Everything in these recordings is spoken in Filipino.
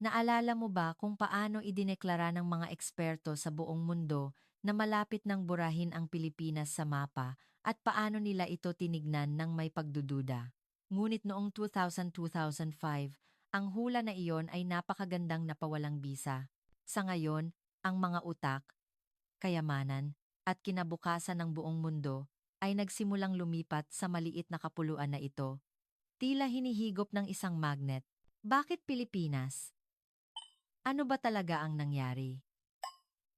Naalala mo ba kung paano idineklara ng mga eksperto sa buong mundo na malapit ng burahin ang Pilipinas sa mapa at paano nila ito tinignan ng may pagdududa? Ngunit noong 2000-2005, ang hula na iyon ay napakagandang napawalang bisa. Sa ngayon, ang mga utak, kayamanan, at kinabukasan ng buong mundo ay nagsimulang lumipat sa maliit na kapuluan na ito. Tila hinihigop ng isang magnet. Bakit Pilipinas? Ano ba talaga ang nangyari?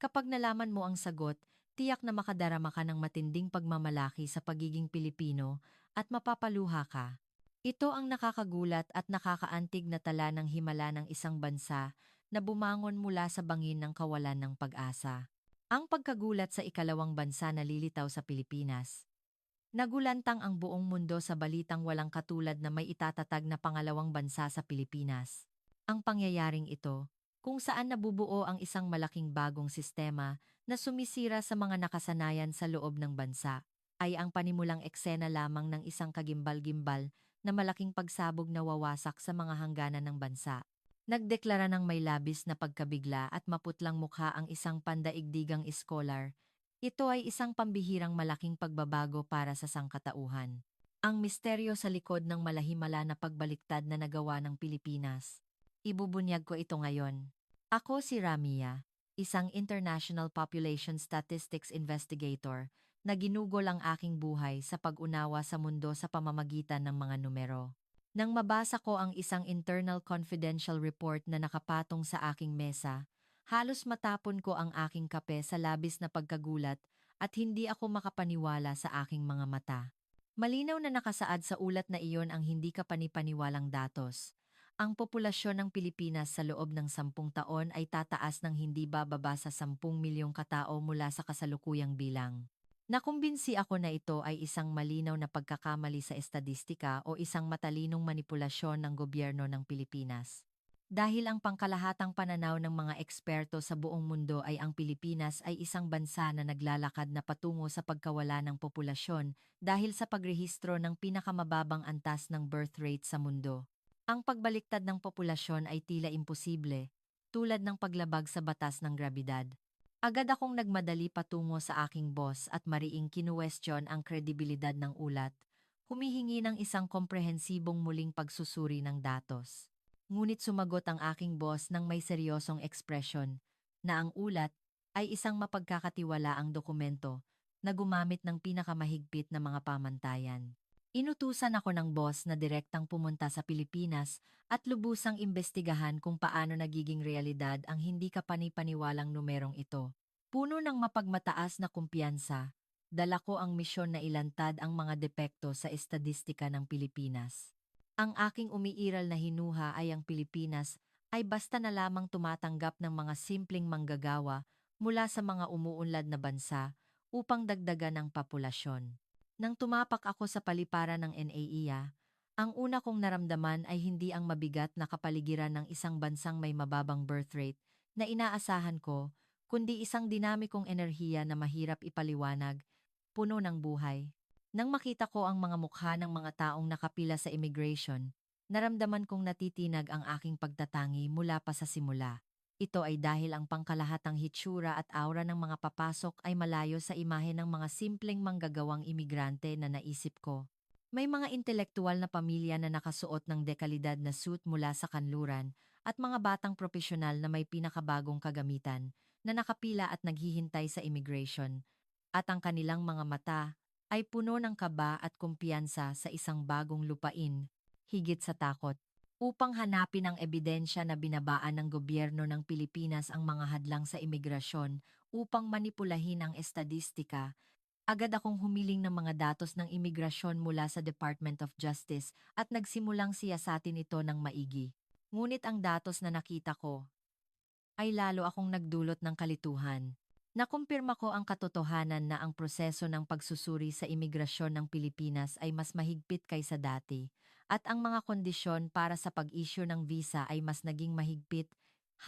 Kapag nalaman mo ang sagot, tiyak na makadarama ka ng matinding pagmamalaki sa pagiging Pilipino at mapapaluha ka. Ito ang nakakagulat at nakakaantig na tala ng himala ng isang bansa na bumangon mula sa bangin ng kawalan ng pag-asa. Ang pagkagulat sa ikalawang bansa na lilitaw sa Pilipinas. Nagulantang ang buong mundo sa balitang walang katulad na may itatatag na pangalawang bansa sa Pilipinas. Ang pangyayaring ito, kung saan nabubuo ang isang malaking bagong sistema na sumisira sa mga nakasanayan sa loob ng bansa, ay ang panimulang eksena lamang ng isang kagimbal-gimbal na malaking pagsabog na wawasak sa mga hangganan ng bansa. Nagdeklara ng may labis na pagkabigla at maputlang mukha ang isang pandaigdigang iskolar. Ito ay isang pambihirang malaking pagbabago para sa sangkatauhan. Ang misteryo sa likod ng malahimala na pagbaliktad na nagawa ng Pilipinas. Ibubunyag ko ito ngayon. Ako si Ramia, isang International Population Statistics Investigator na ginugol ang aking buhay sa pag-unawa sa mundo sa pamamagitan ng mga numero. Nang mabasa ko ang isang internal confidential report na nakapatong sa aking mesa, halos matapon ko ang aking kape sa labis na pagkagulat at hindi ako makapaniwala sa aking mga mata. Malinaw na nakasaad sa ulat na iyon ang hindi kapanipaniwalang datos. Ang populasyon ng Pilipinas sa loob ng 10 taon ay tataas ng hindi bababa sa 10 milyong katao mula sa kasalukuyang bilang. Nakumbinsi ako na ito ay isang malinaw na pagkakamali sa estadistika o isang matalinong manipulasyon ng gobyerno ng Pilipinas. Dahil ang pangkalahatang pananaw ng mga eksperto sa buong mundo ay ang Pilipinas ay isang bansa na naglalakad na patungo sa pagkawala ng populasyon dahil sa pagrehistro ng pinakamababang antas ng birth rate sa mundo. Ang pagbaliktad ng populasyon ay tila imposible, tulad ng paglabag sa batas ng grabidad. Agad akong nagmadali patungo sa aking boss at mariing kinuwestiyon ang kredibilidad ng ulat, humihingi ng isang komprehensibong muling pagsusuri ng datos. Ngunit sumagot ang aking boss ng may seryosong ekspresyon na ang ulat ay isang mapagkakatiwalaang dokumento na gumamit ng pinakamahigpit na mga pamantayan. Inutusan ako ng boss na direktang pumunta sa Pilipinas at lubusang imbestigahan kung paano nagiging realidad ang hindi kapanipaniwalang numerong ito. Puno ng mapagmataas na kumpiyansa, dala ko ang misyon na ilantad ang mga depekto sa estadistika ng Pilipinas. Ang aking umiiral na hinuha ay ang Pilipinas ay basta na lamang tumatanggap ng mga simpleng manggagawa mula sa mga umuunlad na bansa upang dagdagan ang populasyon. Nang tumapak ako sa paliparan ng NAIA, ang una kong naramdaman ay hindi ang mabigat na kapaligiran ng isang bansang may mababang birth rate na inaasahan ko, kundi isang dinamikong enerhiya na mahirap ipaliwanag, puno ng buhay. Nang makita ko ang mga mukha ng mga taong nakapila sa immigration, naramdaman kong natitinag ang aking pagtatangi mula pa sa simula. Ito ay dahil ang pangkalahatang hitsura at aura ng mga papasok ay malayo sa imahe ng mga simpleng manggagawang imigrante na naisip ko. May mga intelektual na pamilya na nakasuot ng dekalidad na suit mula sa kanluran at mga batang propesyonal na may pinakabagong kagamitan na nakapila at naghihintay sa immigration. At ang kanilang mga mata ay puno ng kaba at kumpiyansa sa isang bagong lupain, higit sa takot. Upang hanapin ang ebidensya na binabaan ng gobyerno ng Pilipinas ang mga hadlang sa imigrasyon upang manipulahin ang estadistika, agad akong humiling ng mga datos ng imigrasyon mula sa Department of Justice at nagsimulang siyasatin ito ng maigi. Ngunit ang datos na nakita ko ay lalo akong nagdulot ng kalituhan. Nakumpirma ko ang katotohanan na ang proseso ng pagsusuri sa imigrasyon ng Pilipinas ay mas mahigpit kaysa dati, at ang mga kondisyon para sa pag-issue ng visa ay mas naging mahigpit,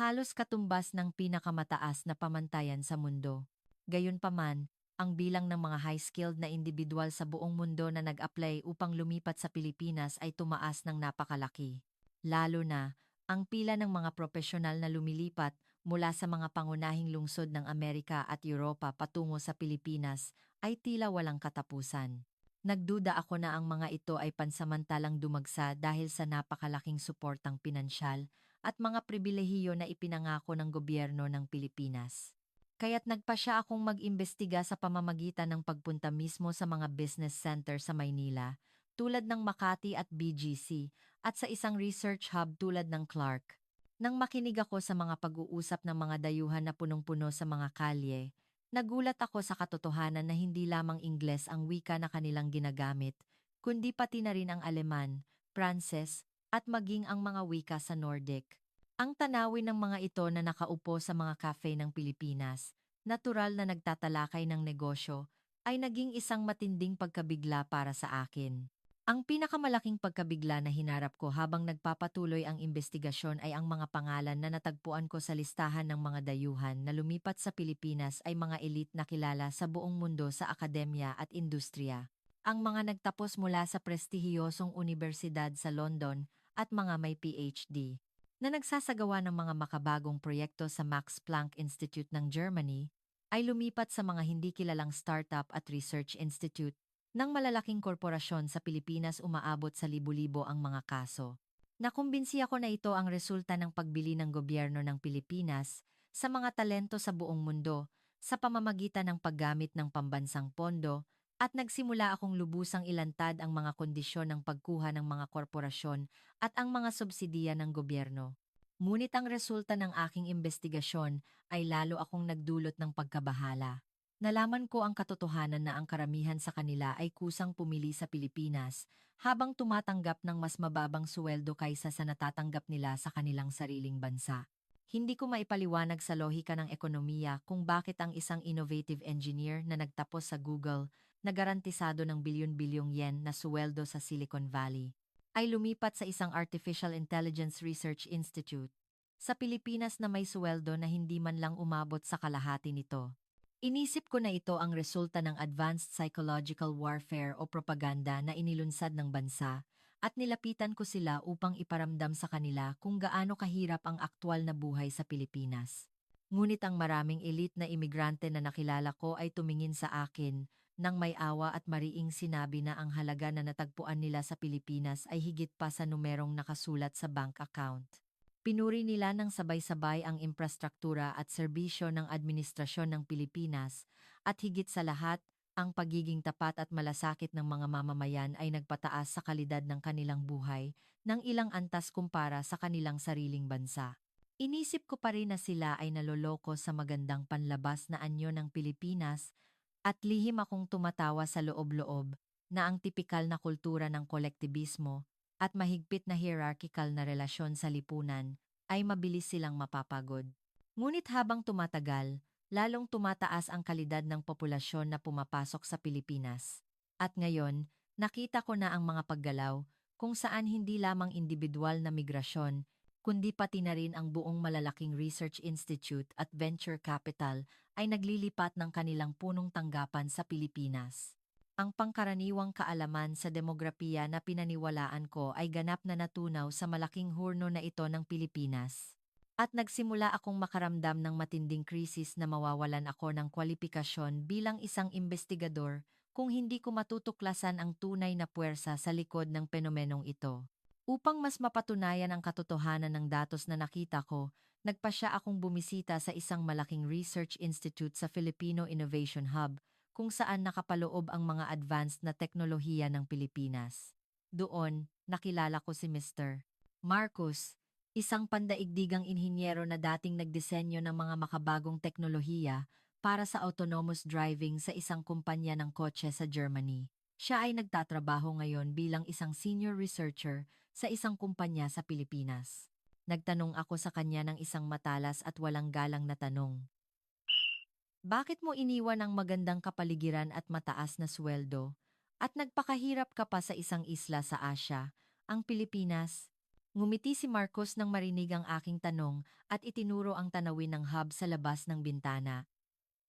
halos katumbas ng pinakamataas na pamantayan sa mundo. Gayunpaman, ang bilang ng mga high-skilled na individual sa buong mundo na nag-apply upang lumipat sa Pilipinas ay tumaas ng napakalaki. Lalo na, Ang pila ng mga profesional na lumilipat mula sa mga pangunahing lungsod ng Amerika at Europa patungo sa Pilipinas ay tila walang katapusan. Nagduda ako na ang mga ito ay pansamantalang dumagsa dahil sa napakalaking suportang pinansyal at mga pribilehiyo na ipinangako ng gobyerno ng Pilipinas. Kaya't nagpasya akong mag-imbestiga sa pamamagitan ng pagpunta mismo sa mga business center sa Maynila, tulad ng Makati at BGC, at sa isang research hub tulad ng Clark. Nang makinig ako sa mga pag-uusap ng mga dayuhan na punong-puno sa mga kalye, nagulat ako sa katotohanan na hindi lamang Ingles ang wika na kanilang ginagamit, kundi pati na rin ang Aleman, Pranses, at maging ang mga wika sa Nordic. Ang tanawin ng mga ito na nakaupo sa mga cafe ng Pilipinas, natural na nagtatalakay ng negosyo, ay naging isang matinding pagkabigla para sa akin. Ang pinakamalaking pagkabigla na hinarap ko habang nagpapatuloy ang investigasyon ay ang mga pangalan na natagpuan ko sa listahan ng mga dayuhan na lumipat sa Pilipinas ay mga elite na kilala sa buong mundo sa akademya at industriya. Ang mga nagtapos mula sa prestihiyosong universidad sa London at mga may PhD na nagsasagawa ng mga makabagong proyekto sa Max Planck Institute ng Germany, ay lumipat sa mga hindi kilalang startup at research institute ng malalaking korporasyon sa Pilipinas. Umaabot sa libu-libo ang mga kaso. Nakumbinsi ako na ito ang resulta ng pagbili ng gobyerno ng Pilipinas sa mga talento sa buong mundo sa pamamagitan ng paggamit ng pambansang pondo at nagsimula akong lubusang ilantad ang mga kondisyon ng pagkuha ng mga korporasyon at ang mga subsidiya ng gobyerno. Ngunit ang resulta ng aking investigasyon ay lalo akong nagdulot ng pagkabahala. Nalaman ko ang katotohanan na ang karamihan sa kanila ay kusang pumili sa Pilipinas habang tumatanggap ng mas mababang suweldo kaysa sa natatanggap nila sa kanilang sariling bansa. Hindi ko maipaliwanag sa lohika ng ekonomiya kung bakit ang isang innovative engineer na nagtapos sa Google na garantisado ng bilyon-bilyong yen na suweldo sa Silicon Valley ay lumipat sa isang Artificial Intelligence Research Institute sa Pilipinas na may suweldo na hindi man lang umabot sa kalahati nito. Inisip ko na ito ang resulta ng advanced psychological warfare o propaganda na inilunsad ng bansa at nilapitan ko sila upang iparamdam sa kanila kung gaano kahirap ang aktwal na buhay sa Pilipinas. Ngunit ang maraming elite na imigrante na nakilala ko ay tumingin sa akin nang may awa at mariing sinabi na ang halaga na natagpuan nila sa Pilipinas ay higit pa sa numerong nakasulat sa bank account. Pinuri nila ng sabay-sabay ang infrastruktura at serbisyo ng administrasyon ng Pilipinas at higit sa lahat, ang pagiging tapat at malasakit ng mga mamamayan ay nagpataas sa kalidad ng kanilang buhay ng ilang antas kumpara sa kanilang sariling bansa. Inisip ko pa rin na sila ay naloloko sa magandang panlabas na anyo ng Pilipinas at lihim akong tumatawa sa loob-loob na ang tipikal na kultura ng kolektibismo at mahigpit na hierarchical na relasyon sa lipunan ay mabilis silang mapapagod. Ngunit habang tumatagal, lalong tumataas ang kalidad ng populasyon na pumapasok sa Pilipinas. At ngayon, nakita ko na ang mga paggalaw kung saan hindi lamang individual na migrasyon, kundi pati na rin ang buong malalaking research institute at venture capital ay naglilipat ng kanilang punong tanggapan sa Pilipinas. Ang pangkaraniwang kaalaman sa demografiya na pinaniwalaan ko ay ganap na natunaw sa malaking hurno na ito ng Pilipinas. At nagsimula akong makaramdam ng matinding krisis na mawawalan ako ng kwalipikasyon bilang isang investigador kung hindi ko matutuklasan ang tunay na puwersa sa likod ng fenomenong ito. Upang mas mapatunayan ang katotohanan ng datos na nakita ko, nagpasya akong bumisita sa isang malaking research institute sa Filipino Innovation Hub, kung saan nakapaloob ang mga advanced na teknolohiya ng Pilipinas. Doon, nakilala ko si Mr. Marcos, isang pandaigdigang inhinyero na dating nagdisenyo ng mga makabagong teknolohiya para sa autonomous driving sa isang kumpanya ng kotse sa Germany. Siya ay nagtatrabaho ngayon bilang isang senior researcher sa isang kumpanya sa Pilipinas. Nagtanong ako sa kanya ng isang matalas at walang galang na tanong. Bakit mo iniwan ang magandang kapaligiran at mataas na sweldo at nagpakahirap ka pa sa isang isla sa Asya, ang Pilipinas? Ngumiti si Marcos nang marinig ang aking tanong at itinuro ang tanawin ng hub sa labas ng bintana.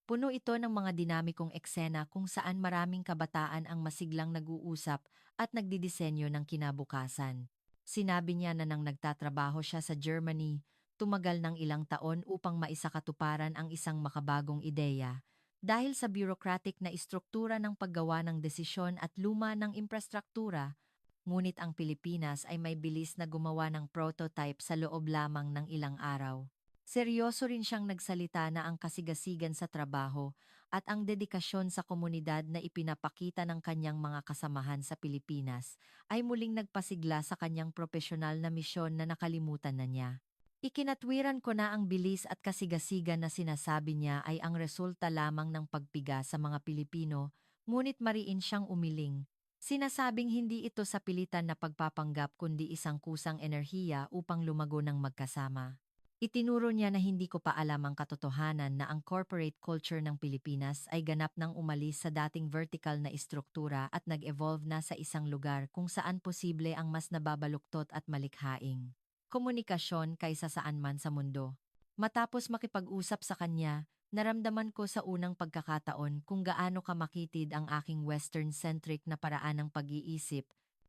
Puno ito ng mga dinamikong eksena kung saan maraming kabataan ang masiglang nag-uusap at nagdidisenyo ng kinabukasan. Sinabi niya na nang nagtatrabaho siya sa Germany, tumagal ng ilang taon upang maisakatuparan ang isang makabagong ideya dahil sa bureaucratic na istruktura ng paggawa ng desisyon at luma ng infrastruktura. Ngunit ang Pilipinas ay may bilis na gumawa ng prototype sa loob lamang ng ilang araw. Seryoso rin siyang nagsalita na ang kasigasigan sa trabaho at ang dedikasyon sa komunidad na ipinapakita ng kanyang mga kasamahan sa Pilipinas ay muling nagpasigla sa kanyang propesyonal na misyon na nakalimutan na niya. Ikinatwiran ko na ang bilis at kasigasigan na sinasabi niya ay ang resulta lamang ng pagpiga sa mga Pilipino, ngunit mariin siyang umiling. Sinasabing hindi ito sa pilitan na pagpapanggap kundi isang kusang enerhiya upang lumago ng magkasama. Itinuro niya na hindi ko pa alam ang katotohanan na ang corporate culture ng Pilipinas ay ganap nang umalis sa dating vertical na istruktura at nag-evolve na sa isang lugar kung saan posible ang mas nababaluktot at malikhaing komunikasyon kaysa saan man sa mundo. Matapos makipag-usap sa kanya, naramdaman ko sa unang pagkakataon kung gaano kamakitid ang aking Western-centric na paraan ng pag-iisip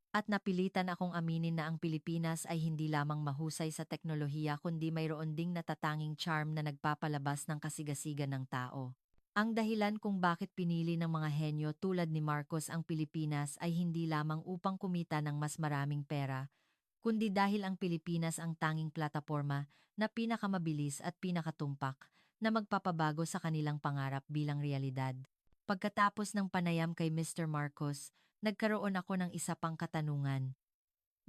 at napilitan akong aminin na ang Pilipinas ay hindi lamang mahusay sa teknolohiya kundi mayroon ding natatanging charm na nagpapalabas ng kasigasigan ng tao. Ang dahilan kung bakit pinili ng mga henyo tulad ni Marcos ang Pilipinas ay hindi lamang upang kumita ng mas maraming pera, kundi dahil ang Pilipinas ang tanging plataporma na pinakamabilis at pinakatumpak na magpapabago sa kanilang pangarap bilang realidad. Pagkatapos ng panayam kay Mr. Marcos, nagkaroon ako ng isa pang katanungan.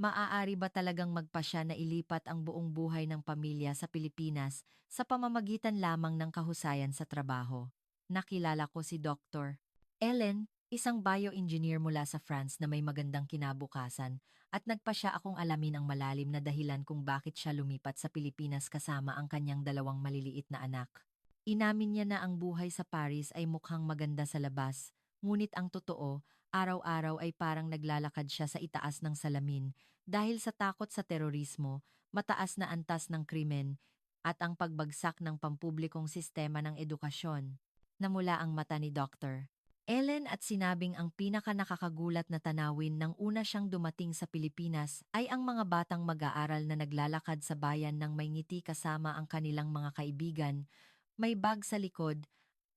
Maaari ba talagang magpasya na ilipat ang buong buhay ng pamilya sa Pilipinas sa pamamagitan lamang ng kahusayan sa trabaho? Nakilala ko si Dr. Ellen, isang bioengineer mula sa France na may magandang kinabukasan, at nagpasya akong alamin ang malalim na dahilan kung bakit siya lumipat sa Pilipinas kasama ang kanyang dalawang maliliit na anak. Inamin niya na ang buhay sa Paris ay mukhang maganda sa labas, ngunit ang totoo, araw-araw ay parang naglalakad siya sa itaas ng salamin dahil sa takot sa terorismo, mataas na antas ng krimen, at ang pagbagsak ng pampublikong sistema ng edukasyon. Namula ang mata ni Dr. Ellen at sinabing ang pinaka-nakakagulat na tanawin nang una siyang dumating sa Pilipinas ay ang mga batang mag-aaral na naglalakad sa bayan ng may ngiti kasama ang kanilang mga kaibigan, may bag sa likod,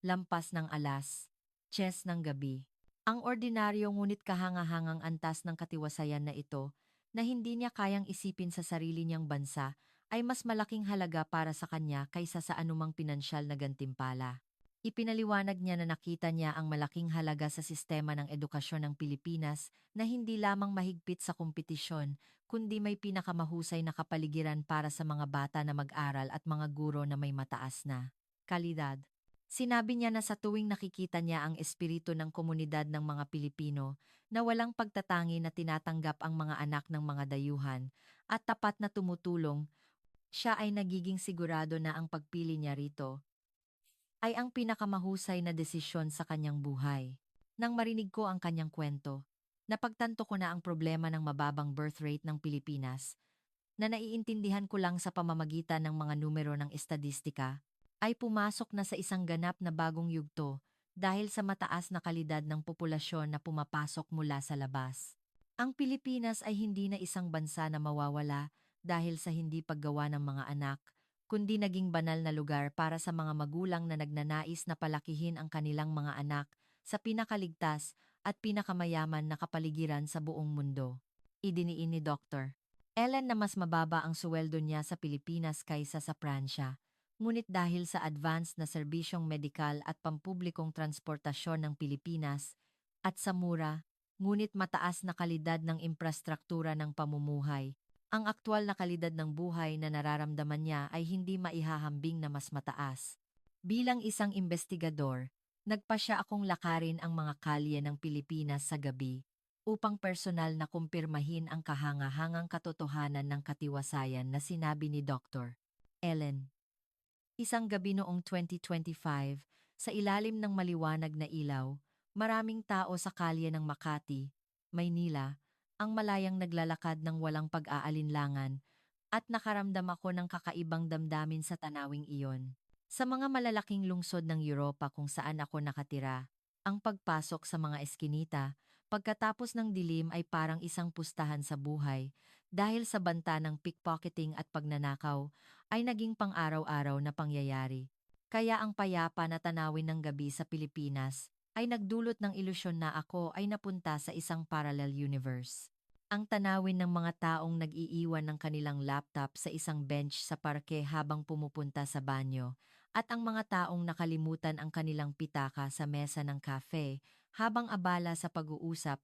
lampas ng alas, chess ng gabi. Ang ordinaryo ngunit kahangahangang antas ng katiwasayan na ito, na hindi niya kayang isipin sa sarili niyang bansa, ay mas malaking halaga para sa kanya kaysa sa anumang pinansyal na gantimpala. Ipinaliwanag niya na nakita niya ang malaking halaga sa sistema ng edukasyon ng Pilipinas na hindi lamang mahigpit sa kompetisyon, kundi may pinakamahusay na kapaligiran para sa mga bata na mag-aral at mga guro na may mataas na kalidad. Sinabi niya na sa tuwing nakikita niya ang espiritu ng komunidad ng mga Pilipino na walang pagtatangi na tinatanggap ang mga anak ng mga dayuhan at tapat na tumutulong, siya ay nagiging sigurado na ang pagpili niya rito ay ang pinakamahusay na desisyon sa kanyang buhay. Nang marinig ko ang kanyang kwento, napagtanto ko na ang problema ng mababang birth rate ng Pilipinas, na naiintindihan ko lang sa pamamagitan ng mga numero ng estadistika, ay pumasok na sa isang ganap na bagong yugto dahil sa mataas na kalidad ng populasyon na pumapasok mula sa labas. Ang Pilipinas ay hindi na isang bansa na mawawala dahil sa hindi paggawa ng mga anak, kundi naging banal na lugar para sa mga magulang na nagnanais na palakihin ang kanilang mga anak sa pinakaligtas at pinakamayaman na kapaligiran sa buong mundo. Idiniin ni Dr. Ellen na mas mababa ang suweldo niya sa Pilipinas kaysa sa Pransya, ngunit dahil sa advanced na serbisyong medikal at pampublikong transportasyon ng Pilipinas at sa mura, ngunit mataas na kalidad ng infrastruktura ng pamumuhay, ang aktwal na kalidad ng buhay na nararamdaman niya ay hindi maihahambing na mas mataas. Bilang isang investigador, nagpasya akong lakarin ang mga kalye ng Pilipinas sa gabi upang personal na kumpirmahin ang kahangahangang katotohanan ng katiwasayan na sinabi ni Dr. Ellen. Isang gabi noong 2025, sa ilalim ng maliwanag na ilaw, maraming tao sa kalye ng Makati, Maynila, ang malayang naglalakad ng walang pag-aalinlangan at nakaramdam ako ng kakaibang damdamin sa tanawing iyon. Sa mga malalaking lungsod ng Europa kung saan ako nakatira, ang pagpasok sa mga eskinita, pagkatapos ng dilim ay parang isang pustahan sa buhay, dahil sa banta ng pickpocketing at pagnanakaw ay naging pang-araw-araw na pangyayari. Kaya ang payapa na tanawin ng gabi sa Pilipinas ay nagdulot ng ilusyon na ako ay napunta sa isang parallel universe. Ang tanawin ng mga taong nag-iiwan ng kanilang laptop sa isang bench sa parke habang pumupunta sa banyo, at ang mga taong nakalimutan ang kanilang pitaka sa mesa ng cafe habang abala sa pag-uusap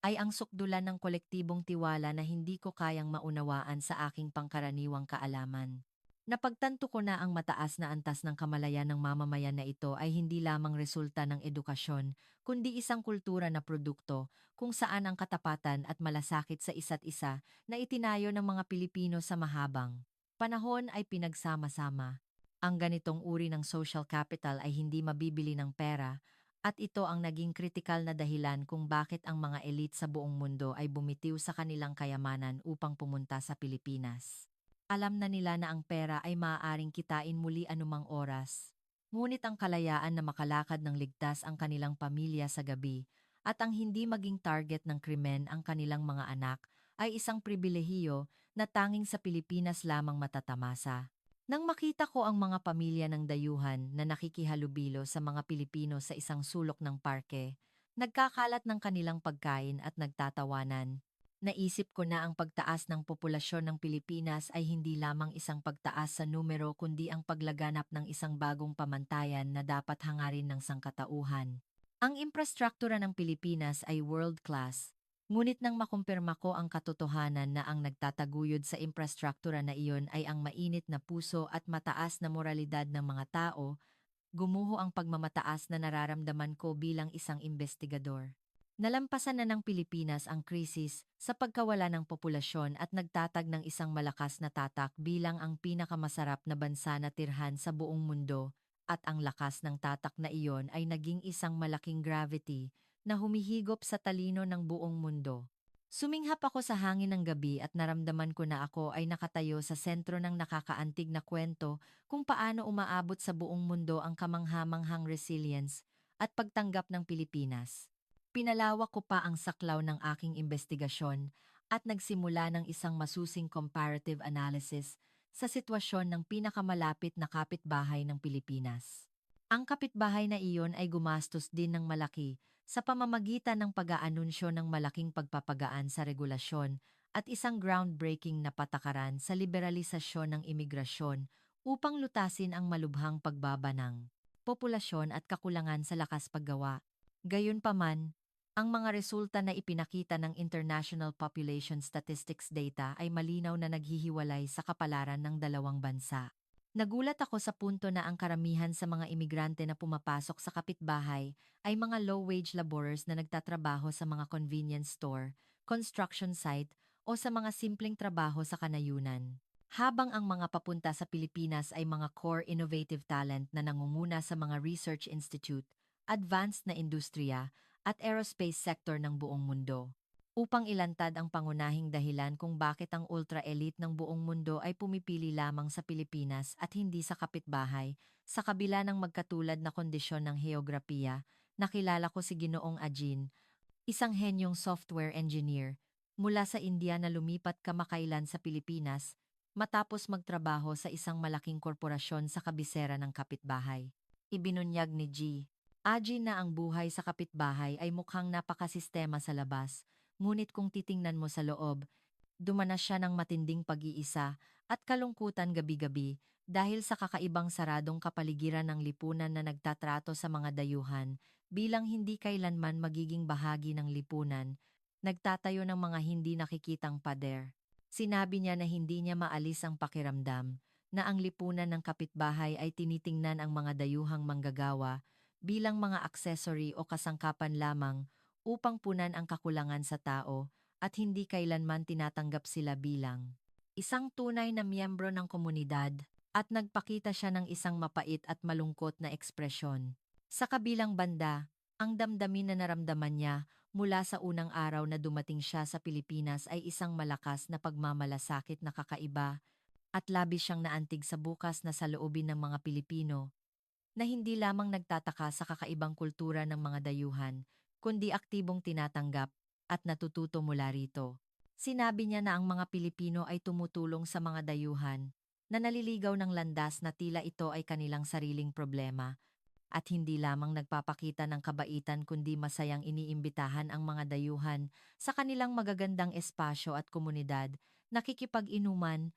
ay ang sukdulan ng kolektibong tiwala na hindi ko kayang maunawaan sa aking pangkaraniwang kaalaman. Napagtanto ko na ang mataas na antas ng kamalayan ng mamamayan na ito ay hindi lamang resulta ng edukasyon, kundi isang kultura na produkto kung saan ang katapatan at malasakit sa isa't isa na itinayo ng mga Pilipino sa mahabang panahon ay pinagsama-sama. Ang ganitong uri ng social capital ay hindi mabibili ng pera, at ito ang naging kritikal na dahilan kung bakit ang mga elite sa buong mundo ay bumitiw sa kanilang kayamanan upang pumunta sa Pilipinas. Alam na nila na ang pera ay maaaring kitain muli anumang oras. Ngunit ang kalayaan na makalakad ng ligtas ang kanilang pamilya sa gabi at ang hindi maging target ng krimen ang kanilang mga anak ay isang pribilehiyo na tanging sa Pilipinas lamang matatamasa. Nang makita ko ang mga pamilya ng dayuhan na nakikihalubilo sa mga Pilipino sa isang sulok ng parke, nagkakalat ng kanilang pagkain at nagtatawanan, naisip ko na ang pagtaas ng populasyon ng Pilipinas ay hindi lamang isang pagtaas sa numero kundi ang paglaganap ng isang bagong pamantayan na dapat hangarin ng sangkatauhan. Ang infrastruktura ng Pilipinas ay world-class, ngunit nang makumpirma ko ang katotohanan na ang nagtataguyod sa infrastruktura na iyon ay ang mainit na puso at mataas na moralidad ng mga tao, gumuho ang pagmamataas na nararamdaman ko bilang isang investigador. Nalampasan na ng Pilipinas ang krisis sa pagkawala ng populasyon at nagtatag ng isang malakas na tatak bilang ang pinakamasarap na bansa na tirhan sa buong mundo, at ang lakas ng tatak na iyon ay naging isang malaking gravity na humihigop sa talino ng buong mundo. Suminghap ako sa hangin ng gabi at naramdaman ko na ako ay nakatayo sa sentro ng nakakaantig na kwento kung paano umaabot sa buong mundo ang kamanghamanghang resilience at pagtanggap ng Pilipinas. Pinalawak ko pa ang saklaw ng aking investigasyon at nagsimula ng isang masusing comparative analysis sa sitwasyon ng pinakamalapit na kapitbahay ng Pilipinas. Ang kapitbahay na iyon ay gumastos din ng malaki sa pamamagitan ng pag-aanunsyo ng malaking pagpapagaan sa regulasyon at isang groundbreaking na patakaran sa liberalisasyon ng imigrasyon upang lutasin ang malubhang pagbaba ng populasyon at kakulangan sa lakas paggawa. Gayunpaman, ang mga resulta na ipinakita ng International Population Statistics Data ay malinaw na naghihiwalay sa kapalaran ng dalawang bansa. Nagulat ako sa punto na ang karamihan sa mga imigrante na pumapasok sa kapitbahay ay mga low-wage laborers na nagtatrabaho sa mga convenience store, construction site o sa mga simpleng trabaho sa kanayunan. Habang ang mga papunta sa Pilipinas ay mga core innovative talent na nangunguna sa mga research institute, advanced na industriya at aerospace sector ng buong mundo. Upang ilantad ang pangunahing dahilan kung bakit ang ultra-elite ng buong mundo ay pumipili lamang sa Pilipinas at hindi sa kapitbahay, sa kabila ng magkatulad na kondisyon ng heograpiya, nakilala ko si Ginoong Ajin, isang henyong software engineer, mula sa India na lumipat kamakailan sa Pilipinas, matapos magtrabaho sa isang malaking korporasyon sa kabisera ng kapitbahay. Ibinunyag ni G. Ajin na ang buhay sa kapitbahay ay mukhang napakasistema sa labas, ngunit kung titingnan mo sa loob, dumanas siya ng matinding pag-iisa at kalungkutan gabi-gabi dahil sa kakaibang saradong kapaligiran ng lipunan na nagtatrato sa mga dayuhan bilang hindi kailanman magiging bahagi ng lipunan, nagtatayo ng mga hindi nakikitang pader. Sinabi niya na hindi niya maalis ang pakiramdam na ang lipunan ng kapitbahay ay tinitingnan ang mga dayuhang manggagawa bilang mga accessory o kasangkapan lamang upang punan ang kakulangan sa tao at hindi kailanman tinatanggap sila bilang isang tunay na miyembro ng komunidad, at nagpakita siya ng isang mapait at malungkot na ekspresyon. Sa kabilang banda, ang damdamin na naramdaman niya mula sa unang araw na dumating siya sa Pilipinas ay isang malakas na pagmamalasakit na kakaiba, at labis siyang naantig sa bukas na saloobin ng mga Pilipino na hindi lamang nagtataka sa kakaibang kultura ng mga dayuhan, kundi aktibong tinatanggap at natututo mula rito. Sinabi niya na ang mga Pilipino ay tumutulong sa mga dayuhan, na naliligaw ng landas na tila ito ay kanilang sariling problema, at hindi lamang nagpapakita ng kabaitan kundi masayang iniimbitahan ang mga dayuhan sa kanilang magagandang espasyo at komunidad, nakikipag-inuman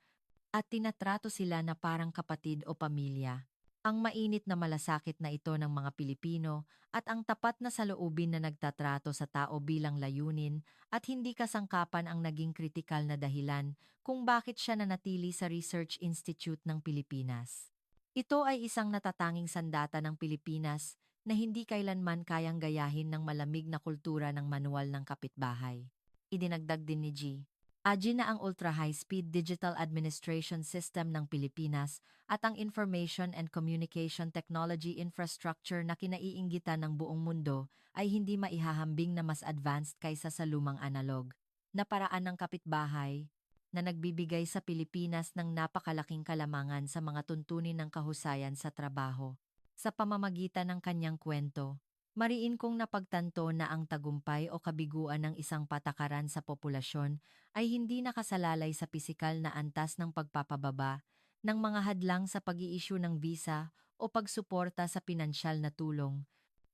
at tinatrato sila na parang kapatid o pamilya. Ang mainit na malasakit na ito ng mga Pilipino at ang tapat na saloobin na nagtatrato sa tao bilang layunin at hindi kasangkapan ang naging kritikal na dahilan kung bakit siya nanatili sa Research Institute ng Pilipinas. Ito ay isang natatanging sandata ng Pilipinas na hindi kailanman kayang gayahin ng malamig na kultura ng manual ng kapitbahay. Idinagdag din ni G. Agi na ang Ultra High-Speed Digital Administration System ng Pilipinas at ang Information and Communication Technology Infrastructure na kinaiinggitan ng buong mundo ay hindi maihahambing na mas advanced kaysa sa lumang analog na paraan ng kapitbahay na nagbibigay sa Pilipinas ng napakalaking kalamangan sa mga tuntunin ng kahusayan sa trabaho. Sa pamamagitan ng kanyang kwento, mariin kong napagtanto na ang tagumpay o kabiguan ng isang patakaran sa populasyon ay hindi nakasalalay sa pisikal na antas ng pagpapababa, ng mga hadlang sa pag-i-issue ng visa o pagsuporta sa pinansyal na tulong,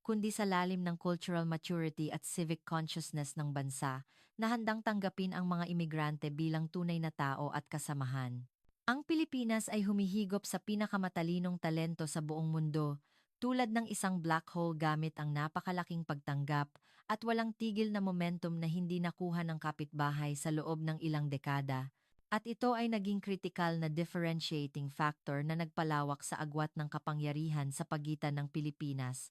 kundi sa lalim ng cultural maturity at civic consciousness ng bansa na handang tanggapin ang mga imigrante bilang tunay na tao at kasamahan. Ang Pilipinas ay humihigop sa pinakamatalinong talento sa buong mundo, tulad ng isang black hole gamit ang napakalaking pagtanggap at walang tigil na momentum na hindi nakuha ng kapitbahay sa loob ng ilang dekada. At ito ay naging kritikal na differentiating factor na nagpalawak sa agwat ng kapangyarihan sa pagitan ng Pilipinas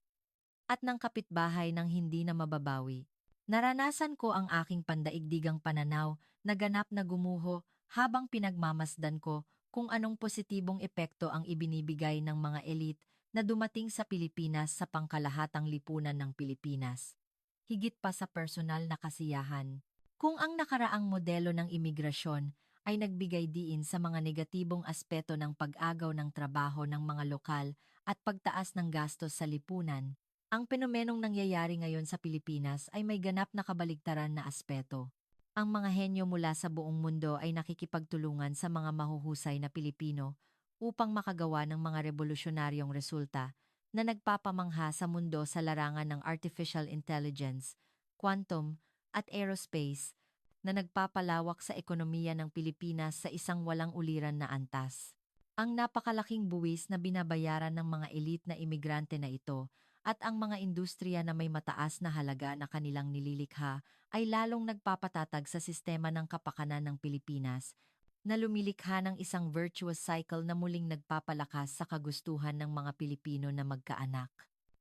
at ng kapitbahay ng hindi na mababawi. Naranasan ko ang aking pandaigdigang pananaw na ganap na gumuho habang pinagmamasdan ko kung anong positibong epekto ang ibinibigay ng mga elite na dumating sa Pilipinas sa pangkalahatang lipunan ng Pilipinas. Higit pa sa personal na kasiyahan. Kung ang nakaraang modelo ng imigrasyon ay nagbigay diin sa mga negatibong aspeto ng pag-agaw ng trabaho ng mga lokal at pagtaas ng gastos sa lipunan, ang fenomenong nangyayari ngayon sa Pilipinas ay may ganap na kabaligtaran na aspeto. Ang mga henyo mula sa buong mundo ay nakikipagtulungan sa mga mahuhusay na Pilipino upang makagawa ng mga revolusyonaryong resulta na nagpapamangha sa mundo sa larangan ng artificial intelligence, quantum, at aerospace na nagpapalawak sa ekonomiya ng Pilipinas sa isang walang uliran na antas. Ang napakalaking buwis na binabayaran ng mga elite na imigrante na ito at ang mga industriya na may mataas na halaga na kanilang nililikha ay lalong nagpapatatag sa sistema ng kapakanan ng Pilipinas na lumilikha ng isang virtuous cycle na muling nagpapalakas sa kagustuhan ng mga Pilipino na magkaanak.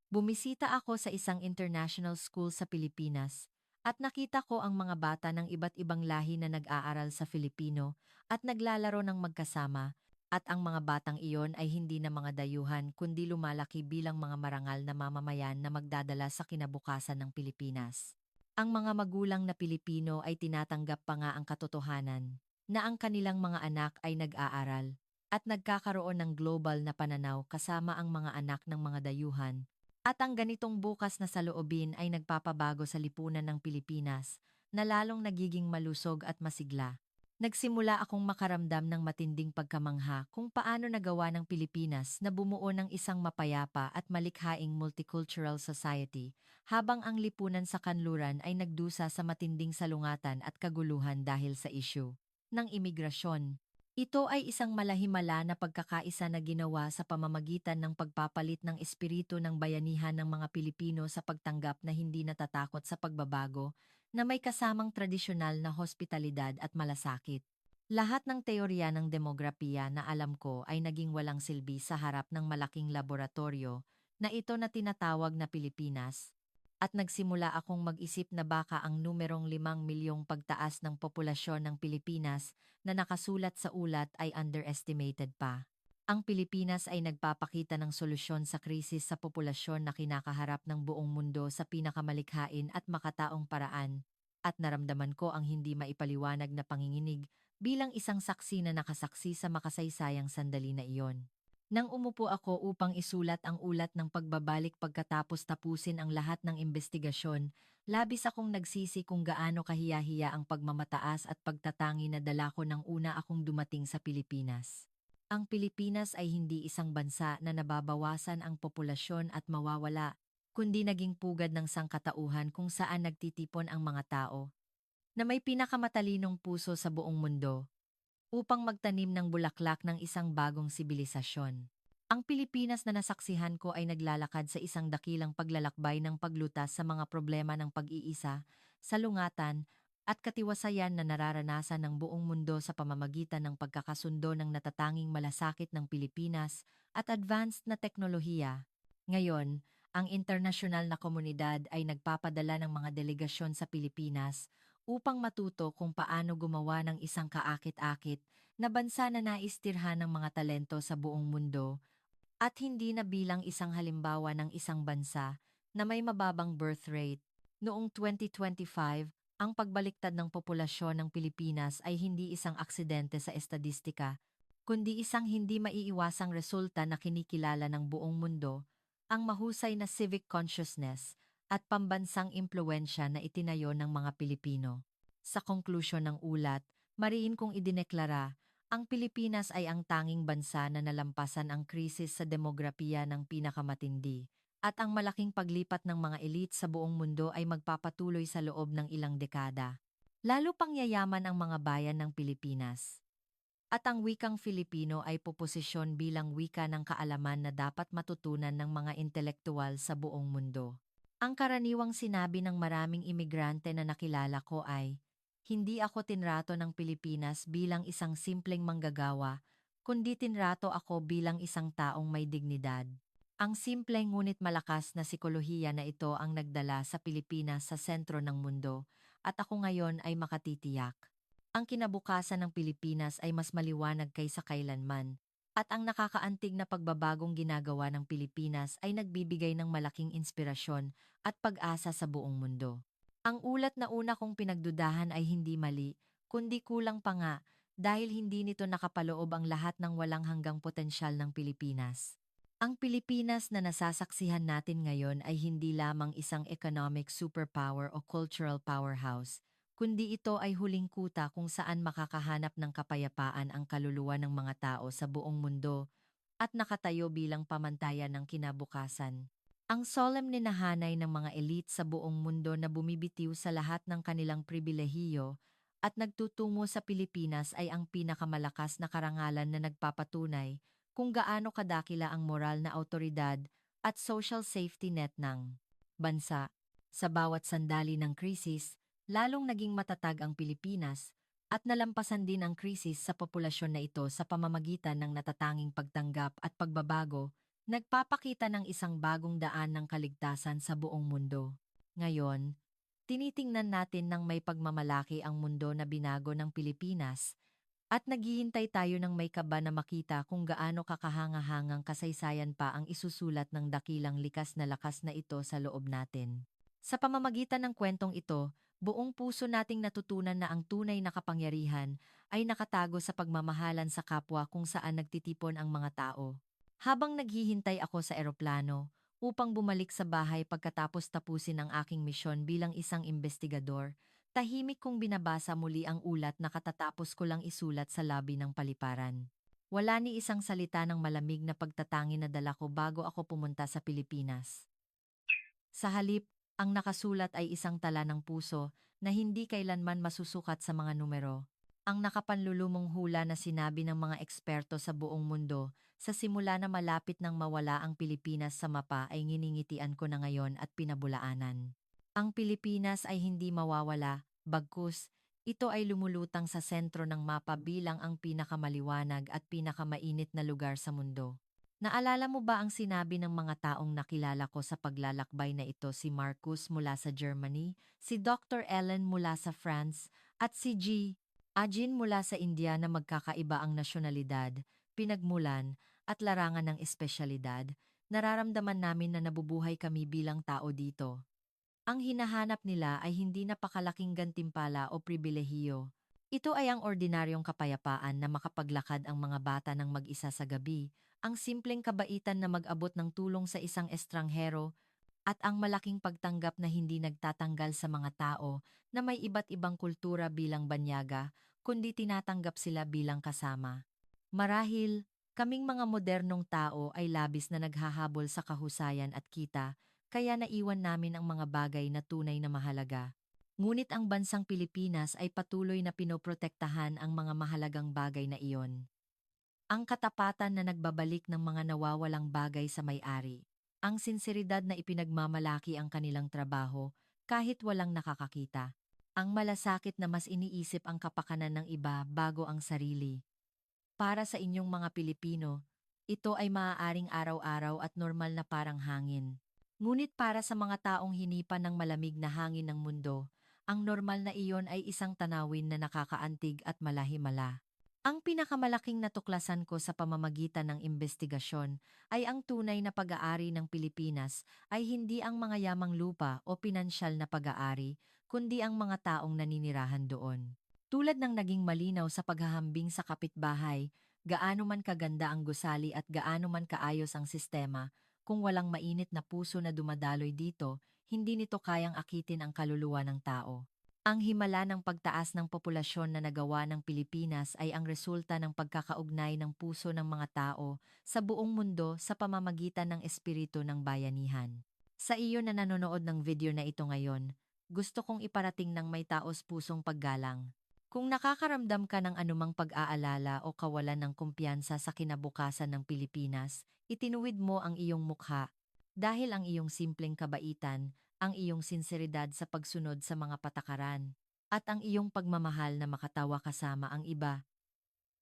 Bumisita ako sa isang international school sa Pilipinas at nakita ko ang mga bata ng iba't ibang lahi na nag-aaral sa Filipino at naglalaro ng magkasama, at ang mga batang iyon ay hindi na mga dayuhan kundi lumalaki bilang mga marangal na mamamayan na magdadala sa kinabukasan ng Pilipinas. Ang mga magulang na Pilipino ay tinatanggap pa nga ang katotohanan na ang kanilang mga anak ay nag-aaral at nagkakaroon ng global na pananaw kasama ang mga anak ng mga dayuhan. At ang ganitong bukas na saloobin ay nagpapabago sa lipunan ng Pilipinas na lalong nagiging malusog at masigla. Nagsimula akong makaramdam ng matinding pagkamangha kung paano nagawa ng Pilipinas na bumuo ng isang mapayapa at malikhaing multicultural society, habang ang lipunan sa kanluran ay nagdusa sa matinding salungatan at kaguluhan dahil sa isyu ng imigrasyon. Ito ay isang malahimala na pagkakaisa na ginawa sa pamamagitan ng pagpapalit ng espiritu ng bayanihan ng mga Pilipino sa pagtanggap na hindi natatakot sa pagbabago, na may kasamang tradisyonal na hospitalidad at malasakit. Lahat ng teorya ng demografiya na alam ko ay naging walang silbi sa harap ng malaking laboratorio na ito na tinatawag na Pilipinas. At nagsimula akong mag-isip na baka ang numerong 5 milyong pagtaas ng populasyon ng Pilipinas na nakasulat sa ulat ay underestimated pa. Ang Pilipinas ay nagpapakita ng solusyon sa krisis sa populasyon na kinakaharap ng buong mundo sa pinakamalikhain at makataong paraan, at naramdaman ko ang hindi maipaliwanag na panginginig bilang isang saksi na nakasaksi sa makasaysayang sandali na iyon. Nang umupo ako upang isulat ang ulat ng pagbabalik pagkatapos tapusin ang lahat ng investigasyon, Labis akong nagsisi kung gaano kahiya-hiya ang pagmamataas at pagtatangi na dala ko nang una akong dumating sa Pilipinas. Ang Pilipinas ay hindi isang bansa na nababawasan ang populasyon at mawawala, kundi naging pugad ng sangkatauhan kung saan nagtitipon ang mga tao na may pinakamatalinong puso sa buong mundo upang magtanim ng bulaklak ng isang bagong sibilisasyon. Ang Pilipinas na nasaksihan ko ay naglalakad sa isang dakilang paglalakbay ng paglutas sa mga problema ng pag-iisa, salungatan, at katiwasayan na nararanasan ng buong mundo sa pamamagitan ng pagkakasundo ng natatanging malasakit ng Pilipinas at advanced na teknolohiya. Ngayon, ang internasyonal na komunidad ay nagpapadala ng mga delegasyon sa Pilipinas upang matuto kung paano gumawa ng isang kaakit-akit na bansa na naistirhan ng mga talento sa buong mundo at hindi na bilang isang halimbawa ng isang bansa na may mababang birth rate. Noong 2025, ang pagbaliktad ng populasyon ng Pilipinas ay hindi isang aksidente sa estadistika, kundi isang hindi maiiwasang resulta na kinikilala ng buong mundo, ang mahusay na civic consciousness at pambansang impluensya na itinayo ng mga Pilipino. Sa konklusyon ng ulat, mariin kong idineklara, ang Pilipinas ay ang tanging bansa na nalampasan ang krisis sa demografiya ng pinakamatindi, at ang malaking paglipat ng mga elite sa buong mundo ay magpapatuloy sa loob ng ilang dekada. Lalo pang yayaman ang mga bayan ng Pilipinas. At ang wikang Filipino ay poposisyon bilang wika ng kaalaman na dapat matutunan ng mga intelektuwal sa buong mundo. Ang karaniwang sinabi ng maraming imigrante na nakilala ko ay, "Hindi ako tinrato ng Pilipinas bilang isang simpleng manggagawa, kundi tinrato ako bilang isang taong may dignidad." Ang simple ngunit malakas na sikolohiya na ito ang nagdala sa Pilipinas sa sentro ng mundo, at ako ngayon ay makatitiyak. Ang kinabukasan ng Pilipinas ay mas maliwanag kaysa kailanman, at ang nakakaantig na pagbabagong ginagawa ng Pilipinas ay nagbibigay ng malaking inspirasyon at pag-asa sa buong mundo. Ang ulat na una kong pinagdudahan ay hindi mali, kundi kulang pa nga dahil hindi nito nakapaloob ang lahat ng walang hanggang potensyal ng Pilipinas. Ang Pilipinas na nasasaksihan natin ngayon ay hindi lamang isang economic superpower o cultural powerhouse, kundi ito ay huling kuta kung saan makakahanap ng kapayapaan ang kaluluwa ng mga tao sa buong mundo at nakatayo bilang pamantayan ng kinabukasan. Ang solemn ninahanay ng mga elite sa buong mundo na bumibitiw sa lahat ng kanilang pribilehiyo at nagtutungo sa Pilipinas ay ang pinakamalakas na karangalan na nagpapatunay kung gaano kadakila ang moral na autoridad at social safety net ng bansa. Sa bawat sandali ng krisis, lalong naging matatag ang Pilipinas at nalampasan din ang krisis sa populasyon na ito sa pamamagitan ng natatanging pagtanggap at pagbabago, nagpapakita ng isang bagong daan ng kaligtasan sa buong mundo. Ngayon, tinitingnan natin ng may pagmamalaki ang mundo na binago ng Pilipinas at naghihintay tayo ng may kaba na makita kung gaano kakahangahangang kasaysayan pa ang isusulat ng dakilang likas na lakas na ito sa loob natin. Sa pamamagitan ng kwentong ito, buong puso nating natutunan na ang tunay na kapangyarihan ay nakatago sa pagmamahalan sa kapwa kung saan nagtitipon ang mga tao. Habang naghihintay ako sa eroplano upang bumalik sa bahay pagkatapos tapusin ang aking misyon bilang isang investigador, tahimik kong binabasa muli ang ulat na katatapos ko lang isulat sa labi ng paliparan. Wala ni isang salita ng malamig na pagtatangi na dala ko bago ako pumunta sa Pilipinas. Sa halip, ang nakasulat ay isang tala ng puso na hindi kailanman masusukat sa mga numero. Ang nakapanlulumong hula na sinabi ng mga eksperto sa buong mundo, sa simula na malapit nang mawala ang Pilipinas sa mapa ay nginingitian ko na ngayon at pinabulaanan. Ang Pilipinas ay hindi mawawala, bagkus, ito ay lumulutang sa sentro ng mapa bilang ang pinakamaliwanag at pinakamainit na lugar sa mundo. Naalala mo ba ang sinabi ng mga taong nakilala ko sa paglalakbay na ito, si Marcus mula sa Germany, si Dr. Ellen mula sa France, at si G. Ajin mula sa India na magkakaiba ang nasyonalidad, pinagmulan, at larangan ng espesyalidad, nararamdaman namin na nabubuhay kami bilang tao dito. Ang hinahanap nila ay hindi napakalaking gantimpala o pribilehiyo. Ito ay ang ordinaryong kapayapaan na makapaglakad ang mga bata ng mag-isa sa gabi, ang simpleng kabaitan na mag-abot ng tulong sa isang estranghero, at ang malaking pagtanggap na hindi nagtatanggal sa mga tao na may iba't ibang kultura bilang banyaga, kundi tinatanggap sila bilang kasama. Marahil, kaming mga modernong tao ay labis na naghahabol sa kahusayan at kita, kaya naiwan namin ang mga bagay na tunay na mahalaga. Ngunit ang bansang Pilipinas ay patuloy na pinoprotektahan ang mga mahalagang bagay na iyon. Ang katapatan na nagbabalik ng mga nawawalang bagay sa may-ari. Ang sinseridad na ipinagmamalaki ang kanilang trabaho kahit walang nakakakita. Ang malasakit na mas iniisip ang kapakanan ng iba bago ang sarili. Para sa inyong mga Pilipino, ito ay maaaring araw-araw at normal na parang hangin. Ngunit para sa mga taong hinipan ng malamig na hangin ng mundo, ang normal na iyon ay isang tanawin na nakakaantig at malahimala. Ang pinakamalaking natuklasan ko sa pamamagitan ng investigasyon ay ang tunay na pag-aari ng Pilipinas ay hindi ang mga yamang lupa o pinansyal na pag-aari, kundi ang mga taong naninirahan doon. Tulad ng naging malinaw sa paghahambing sa kapitbahay, gaano man kaganda ang gusali at gaano man kaayos ang sistema, kung walang mainit na puso na dumadaloy dito, hindi nito kayang akitin ang kaluluwa ng tao. Ang himala ng pagtaas ng populasyon na nagawa ng Pilipinas ay ang resulta ng pagkakaugnay ng puso ng mga tao sa buong mundo sa pamamagitan ng espiritu ng bayanihan. Sa iyo na nanonood ng video na ito ngayon, gusto kong iparating ng may taos pusong paggalang. Kung nakakaramdam ka ng anumang pag-aalala o kawalan ng kumpiyansa sa kinabukasan ng Pilipinas, itinuwid mo ang iyong mukha dahil ang iyong simpleng kabaitan, ang iyong sinseridad sa pagsunod sa mga patakaran, at ang iyong pagmamahal na makatawa kasama ang iba,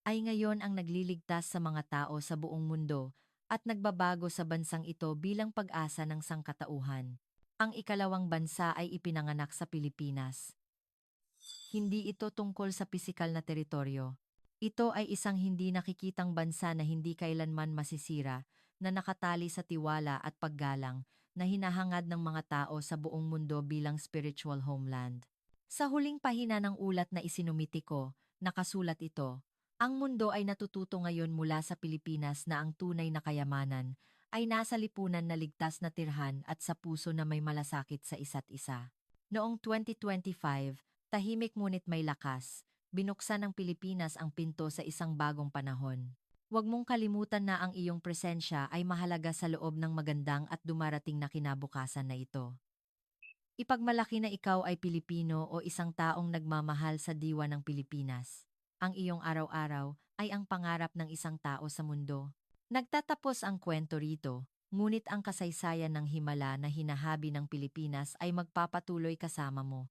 ay ngayon ang nagliligtas sa mga tao sa buong mundo at nagbabago sa bansang ito bilang pag-asa ng sangkatauhan. Ang ikalawang bansa ay ipinanganak sa Pilipinas. Hindi ito tungkol sa pisikal na teritoryo. Ito ay isang hindi nakikitang bansa na hindi kailanman masisira, na nakatali sa tiwala at paggalang, na hinahangad ng mga tao sa buong mundo bilang spiritual homeland. Sa huling pahina ng ulat na isinumiti ko, nakasulat ito, ang mundo ay natututo ngayon mula sa Pilipinas na ang tunay na kayamanan ay nasa lipunan na ligtas na tirhan at sa puso na may malasakit sa isa't isa. Noong 2025, tahimik ngunit may lakas, binuksan ng Pilipinas ang pinto sa isang bagong panahon. Huwag mong kalimutan na ang iyong presensya ay mahalaga sa loob ng magandang at dumarating na kinabukasan na ito. Ipagmalaki na ikaw ay Pilipino o isang taong nagmamahal sa diwa ng Pilipinas. Ang iyong araw-araw ay ang pangarap ng isang tao sa mundo. Nagtatapos ang kwento rito, ngunit ang kasaysayan ng himala na hinahabi ng Pilipinas ay magpapatuloy kasama mo.